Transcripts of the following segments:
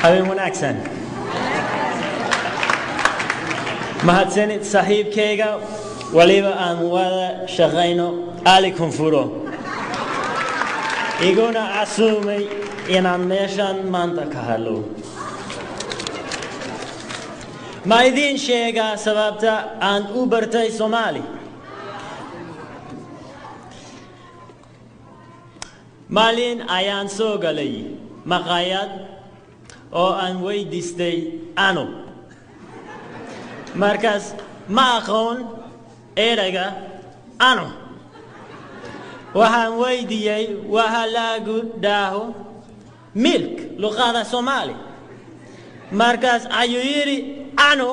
هاي مناكسن mahadsanid saaxiibkayga waliba aan wada shaqayno Ali Kunfuro iguna asumay inaan meeshan maanta ka hadlo ma idin sheega sababta aan u bartay Soomaali maalin ayaan soo galay maqaayad oo aan weydiistay ano markaas ma aqoon erayga ano waxaan weydiiyey waxa lagu dhaho milk luqada Soomaali markaas ayuu yiri ano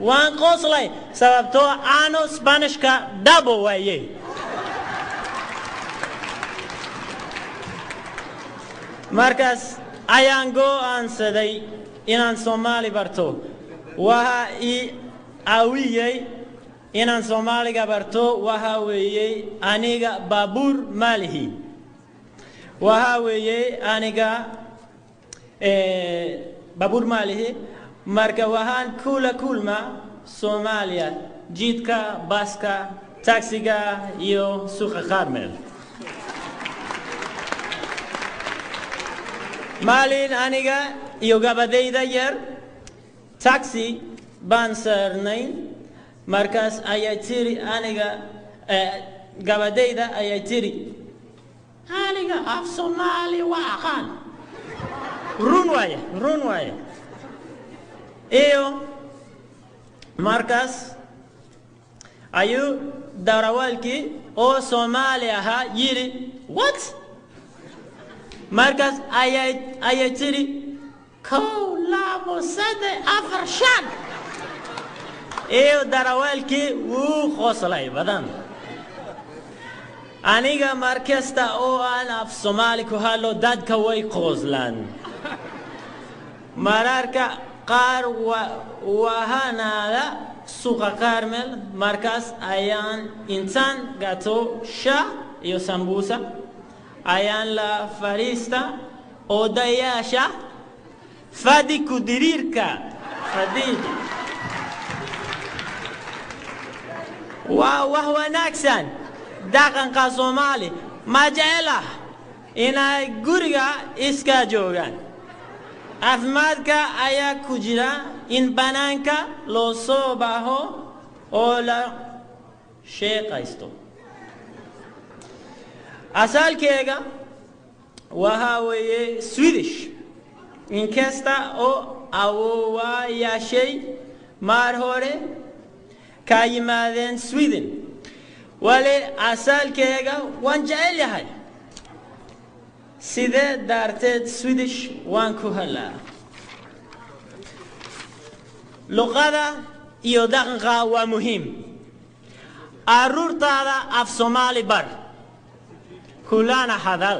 waan qoslay sababtoo ano Spanishka dabo waaye markaas ayaan go'aansaday inaan Soomaali barto waxa ii awiyay inaan Soomaaliga barto waxa weeyay aniga baabuur maalihi waxa weeyay aniga baabuur maalihi marka waxaan kula kulma Soomaaliya jidka baska taxiga iyo suuqa Carmel maalin aniga iyo gabadhayda yar taxi baan saarnay markaas ayay tiri aniga gabadhayda ayay tiri aniga af Soomaali waa aqaan run waaye iyo markaas ayuu darawalkii oo Soomaali ahaa yiri what markaas ayay tiri kow labo saddex afar shan iyo darawalkii wuu qoslay badan aniga markasta oo aan af Soomaali ku hadlo dadka way qoslaan mararka qaar wahanada suuqa Carmel markaas ayaan intaan gato shaah iyo sambusa ayaan la fariista odayaasha fadhi ku diriirka fadhiga wax wanaagsan dhaqanka Soomaali ma jecla inay guriga iska joogaan caafimaadka ayaa ku jira in banaanka loo soo baxo oo la sheekaysto asalkayga waxa weeye Swedish inkasta oo awoowayaashay mar hore ka yimaadeen Sweden wali asalkayga waan jecel yahay sidee darteed Swedish waan ku hadlaa luqada iyo dhaqanka waa muhiim carruurtaada af Soomaali bar kulana hadal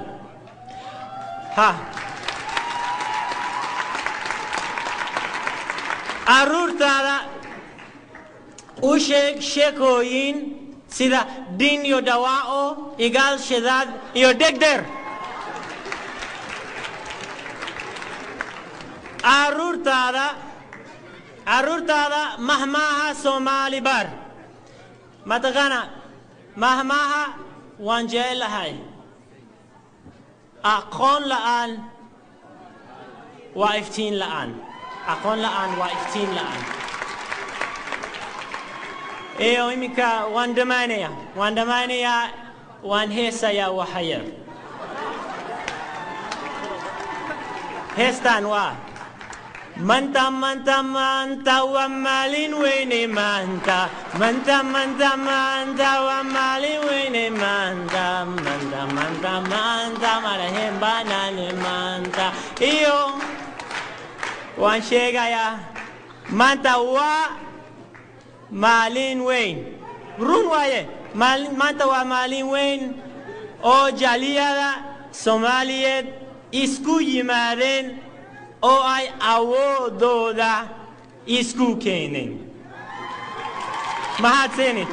carruurtaada u sheeg sheekooyin sida din iyo dawaa igaal shidaad iyo degder carruurtaada mahmaha Soomaali bar mataqana mahmaha waan jecelahay aqoon la'aan waa iftiin la'aan aqoon la'aan waa iftiin la'aan iyo imika waan dhamaanayaa waan heesayaa waxyar heestan waa manta wa maalin weyne manta wa maalin weyne manta marahen banane manta iyo waan sheegayaa manta waa maalin weyn run waaye manta waa maalin weyn oo jaaliyada Soomaaliyeed isku yimaadeen oo ay awoodooda isku keeneen mahadsanid